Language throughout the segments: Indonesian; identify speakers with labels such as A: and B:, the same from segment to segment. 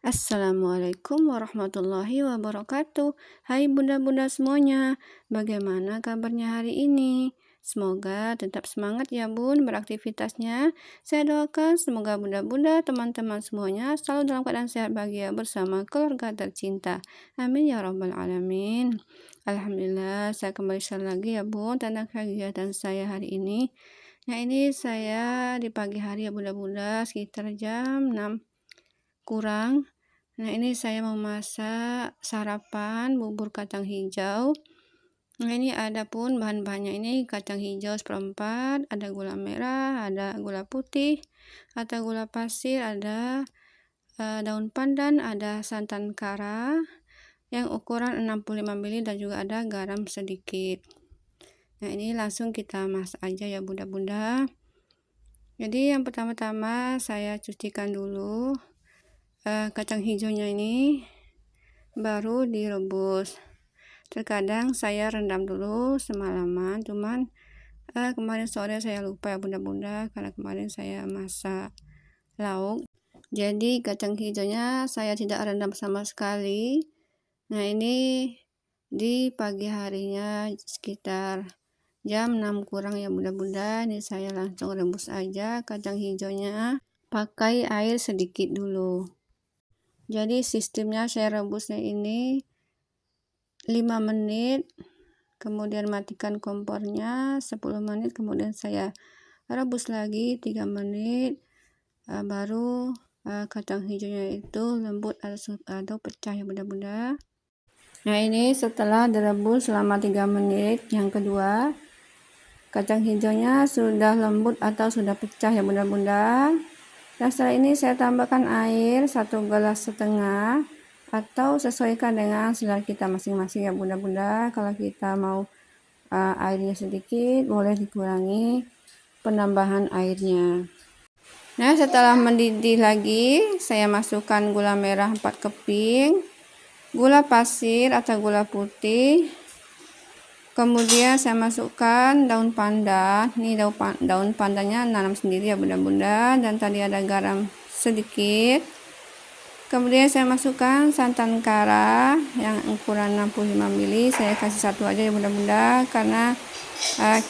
A: Assalamualaikum warahmatullahi wabarakatuh. Hai bunda-bunda semuanya, bagaimana kabarnya hari ini? Semoga tetap semangat ya bun beraktivitasnya. Saya doakan semoga bunda-bunda teman-teman semuanya selalu dalam keadaan sehat bahagia bersama keluarga tercinta. Amin ya rabbal alamin. Alhamdulillah saya kembali share lagi ya bun tentang kegiatan saya hari ini. Nah ini saya di pagi hari ya bunda-bunda sekitar jam 6 kurang. Nah, ini saya mau masak sarapan bubur kacang hijau. Nah, ini ada pun bahan-bahannya ini kacang hijau seperempat, ada gula merah, ada gula putih, ada gula pasir, ada daun pandan, ada santan kara yang ukuran 65 ml dan juga ada garam sedikit. Nah, ini langsung kita masak aja ya bunda-bunda. Jadi yang pertama-tama saya cucikan dulu kacang hijaunya ini, baru direbus. Terkadang saya rendam dulu semalaman, cuman kemarin sore saya lupa ya bunda-bunda, karena kemarin saya masak lauk, jadi kacang hijaunya saya tidak rendam sama sekali. Nah, ini di pagi harinya sekitar jam 6 kurang ya bunda-bunda, ini saya langsung rebus aja kacang hijaunya pakai air sedikit dulu. Jadi sistemnya saya rebusnya ini 5 menit, kemudian matikan kompornya 10 menit, kemudian saya rebus lagi 3 menit, baru kacang hijaunya itu lembut atau pecah ya bunda-bunda. Nah, ini setelah direbus selama 3 menit yang kedua, kacang hijaunya sudah lembut atau sudah pecah ya bunda-bunda. Dan setelah ini saya tambahkan air 1,5 gelas atau sesuaikan dengan selera kita masing-masing ya bunda-bunda. Kalau kita mau airnya sedikit, boleh dikurangi penambahan airnya. Nah, setelah mendidih lagi, saya masukkan gula merah 4 keping, gula pasir atau gula putih, kemudian saya masukkan daun pandan. Ini daun pandannya nanam sendiri ya bunda-bunda, dan tadi ada garam sedikit. Kemudian saya masukkan santan kara yang ukuran 65 ml. Saya kasih satu aja ya bunda-bunda, karena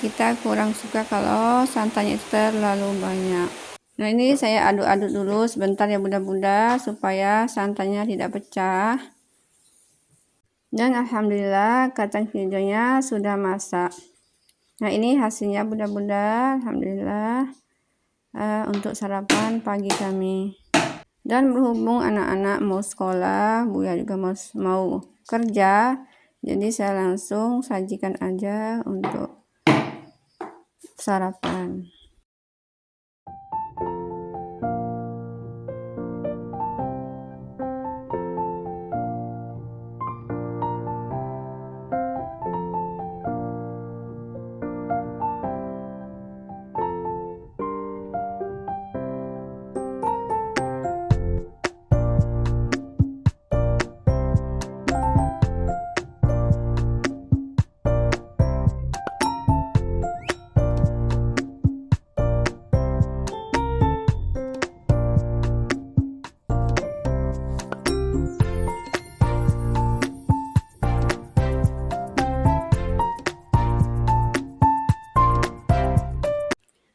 A: kita kurang suka kalau santannya terlalu banyak. Nah, ini saya aduk-aduk dulu sebentar ya bunda-bunda supaya santannya tidak pecah. Dan alhamdulillah kacang hijaunya sudah masak. Nah, ini hasilnya bunda-bunda, alhamdulillah untuk sarapan pagi kami. Dan berhubung anak-anak mau sekolah, Buya juga mau kerja, jadi saya langsung sajikan aja untuk sarapan.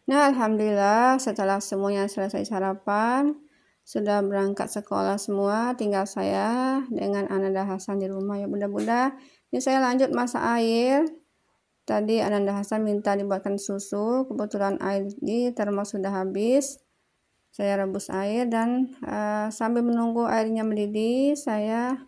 A: Nah, alhamdulillah setelah semuanya selesai sarapan, sudah berangkat sekolah semua, tinggal saya dengan Ananda Hasan di rumah ya bunda-bunda. Ini saya lanjut masak air. Tadi Ananda Hasan minta dibuatkan susu, kebetulan air di termos sudah habis. Saya rebus air dan sambil menunggu airnya mendidih, saya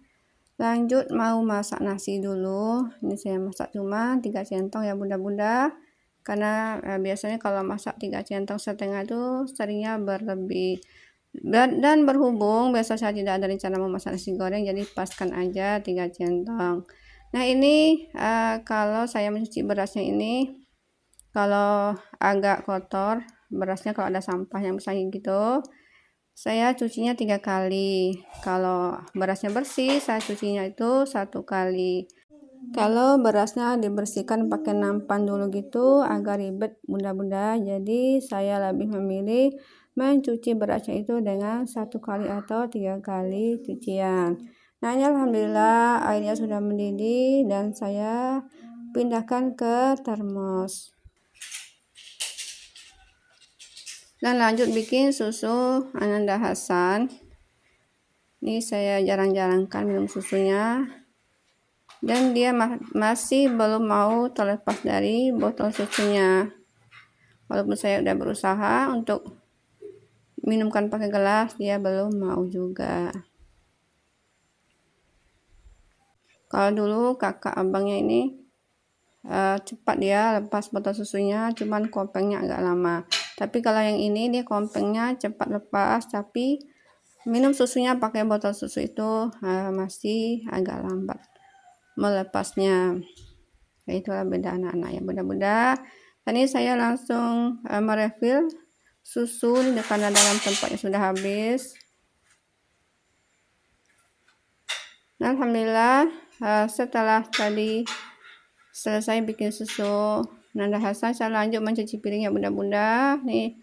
A: lanjut mau masak nasi dulu. Ini saya masak cuma 3 centong ya bunda-bunda, karena biasanya kalau masak 3 centong setengah itu seringnya berlebih. Dan berhubung besok saya tidak ada rencana memasak nasi goreng, jadi paskan aja 3 centong. Nah, ini kalau saya mencuci berasnya ini, kalau agak kotor berasnya, kalau ada sampah yang misalnya gitu, saya cucinya 3 kali. Kalau berasnya bersih, saya cucinya itu 1 kali. Kalau berasnya dibersihkan pakai nampan dulu gitu agak ribet bunda-bunda, jadi saya lebih memilih mencuci berasnya itu dengan 1 kali atau 3 kali cucian. Nah, ini alhamdulillah airnya sudah mendidih dan saya pindahkan ke termos. Dan lanjut bikin susu Ananda Hasan. Ini saya jarang-jarangkan minum susunya. Dan dia masih belum mau terlepas dari botol susunya. Walaupun saya udah berusaha untuk minumkan pakai gelas, dia belum mau juga. Kalau dulu kakak abangnya ini cepat dia lepas botol susunya, cuman kopengnya agak lama. Tapi kalau yang ini dia kopengnya cepat lepas, tapi minum susunya pakai botol susu itu masih agak lambat melepasnya. Ya, itulah beda anak-anak ya, bunda-bunda. Tadi saya langsung merefill susu karena dalam tempatnya sudah habis. Nah, alhamdulillah setelah tadi selesai bikin susu Ananda Hasan, saya lanjut mencuci piringnya bunda-bunda. Nih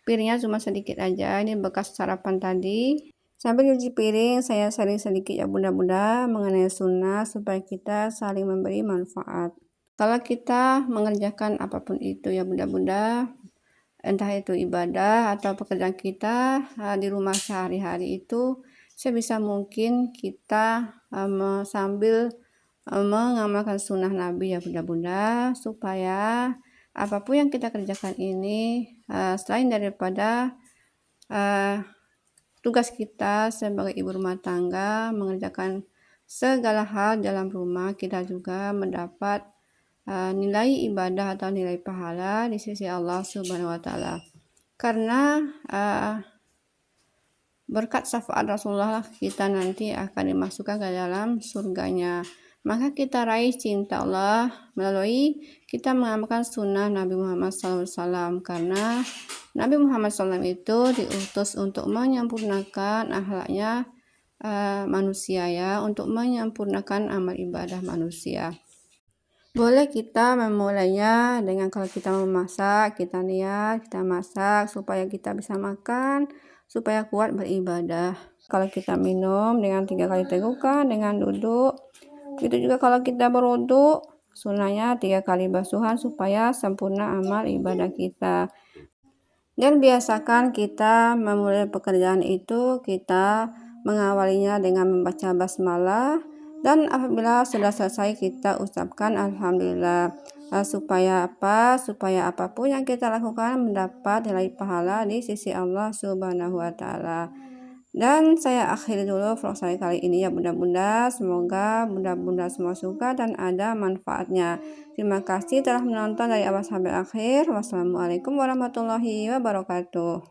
A: piringnya cuma sedikit aja, ini bekas sarapan tadi. Sambil cuci piring, saya sharing sedikit ya bunda-bunda mengenai sunnah supaya kita saling memberi manfaat. Kalau kita mengerjakan apapun itu ya bunda-bunda, entah itu ibadah atau pekerjaan kita di rumah sehari-hari itu, sebisa mungkin kita sambil mengamalkan sunnah Nabi ya bunda-bunda, supaya apapun yang kita kerjakan ini selain daripada tugas kita sebagai ibu rumah tangga mengerjakan segala hal dalam rumah, kita juga mendapat nilai ibadah atau nilai pahala di sisi Allah Subhanahu wa Ta'ala. Karena berkat syafaat Rasulullah kita nanti akan dimasukkan ke dalam surganya. Maka kita raih cinta Allah melalui kita mengamalkan sunnah Nabi Muhammad SAW. Karena Nabi Muhammad SAW itu diutus untuk menyempurnakan akhlaknya manusia ya, untuk menyempurnakan amal ibadah manusia. Boleh kita memulainya dengan kalau kita memasak, kita niat, kita masak supaya kita bisa makan, supaya kuat beribadah. Kalau kita minum dengan 3 kali tegukan, dengan duduk. Itu juga kalau kita berwudu, sunnahnya 3 kali basuhan supaya sempurna amal ibadah kita. Dan biasakan kita memulai pekerjaan itu, kita mengawalinya dengan membaca basmalah. Dan apabila sudah selesai kita ucapkan alhamdulillah. Supaya apa? Supaya apapun yang kita lakukan mendapat nilai pahala di sisi Allah Subhanahu wa Ta'ala. Dan saya akhiri dulu vlog saya kali ini ya bunda-bunda. Semoga bunda-bunda semua suka dan ada manfaatnya. Terima kasih telah menonton dari awal sampai akhir. Wassalamualaikum warahmatullahi wabarakatuh.